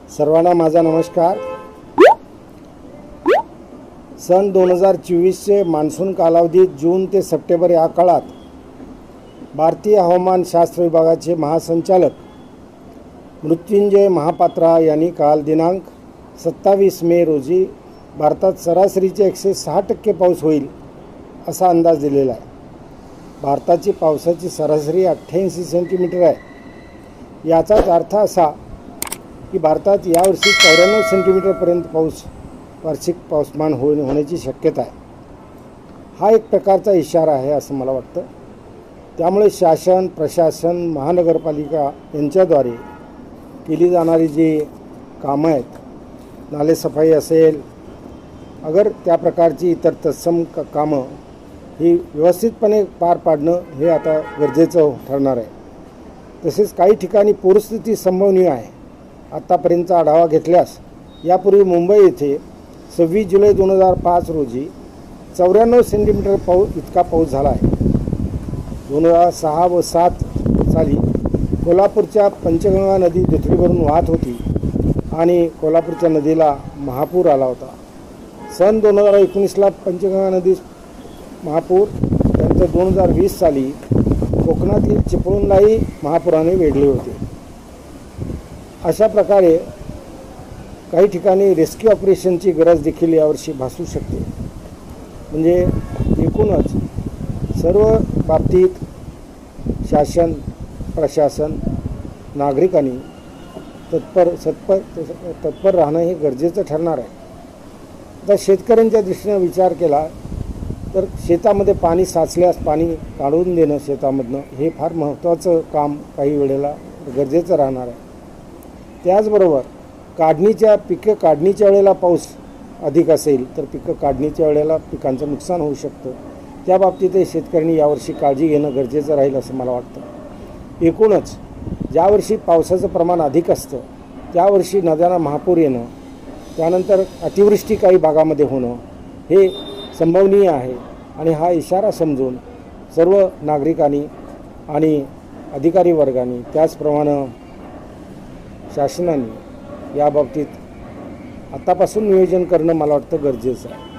सर्वांना माझा नमस्कार। सन 2024चे मान्सून कालावधीत जून ते सप्टेंबर या काळात भारतीय हवामानशास्त्र विभागाचे महासंचालक मृत्युंजय महापात्रा यांनी काल दिनांक 27 मे रोजी भारतात सरासरीचे 106% पाऊस होईल असा अंदाज दिलेला आहे। भारताची पावसाची सरासरी 88 सेंटीमीटर आहे। याचाच अर्थ असा की भारतात यावर्षी 94 सेंटीमीटरपर्यंत वार्षिक पाऊसमान होण्याची शक्यता आहे। हा एक प्रकारचा इशारा आहे असं मला वाटतं। त्यामुळे शासन, प्रशासन, महानगरपालिका यांच्याद्वारे केली जाणारी जी कामं आहेत, नालेसफाई असेल, अगर त्या प्रकारची इतर तत्सम कामं ही व्यवस्थितपणे पार पाडणं हे आता गरजेचं ठरणार आहे। तसेच काही ठिकाणी पूरस्थिती संभवनीय आहे। आत्तापर्यंतचा आढावा घेतल्यास यापूर्वी मुंबई येथे 26 जुलै 2005 रोजी 94 सेंटीमीटर इतका पाऊस झाला आहे। 2006 व 2007 साली कोल्हापूरच्या पंचगंगा नदी दुथडीवरून वाहत होती आणि कोल्हापूरच्या नदीला महापूर आला होता। सन 2019ला पंचगंगा नदी महापूर, त्यानंतर 2020 साली कोकणातील चिपळूणलाही महापुराने वेढले होते। अशा प्रकारे काही ठिकाणी रेस्क्यू ऑपरेशनची गरज देखील यावर्षी भासू शकते। म्हणजे एकूणच सर्व बाबतीत शासन, प्रशासन, नागरिकांनी तत्पर राहणं हे गरजेचं ठरणार आहे। आता शेतकऱ्यांच्या दृष्टीने विचार केला तर शेतामध्ये पाणी साचल्यास पाणी काढून देणं शेतामधनं हे फार महत्त्वाचं काम काही वेळेला गरजेचं राहणार आहे। त्याचबरोबर पिकं काढणीच्या वेळेला पाऊस अधिक असेल तर पिकं काढणीच्या वेळेला पिकांचं नुकसान होऊ शकतं। त्या बाबतीतही शेतकऱ्यांनी यावर्षी काळजी घेणं गरजेचं राहील असं मला वाटतं। एकूणच ज्यावर्षी पावसाचं प्रमाण अधिक असतं त्यावर्षी नद्यांना महापूर येणं, त्यानंतर अतिवृष्टी काही भागामध्ये होणं हे संभवनीय आहे आणि हा इशारा समजून सर्व नागरिकांनी आणि अधिकारी वर्गाने, त्याचप्रमाणे शासनाने याबाबतीत आतापासून नियोजन करणं मला वाटतं गरजेचं आहे।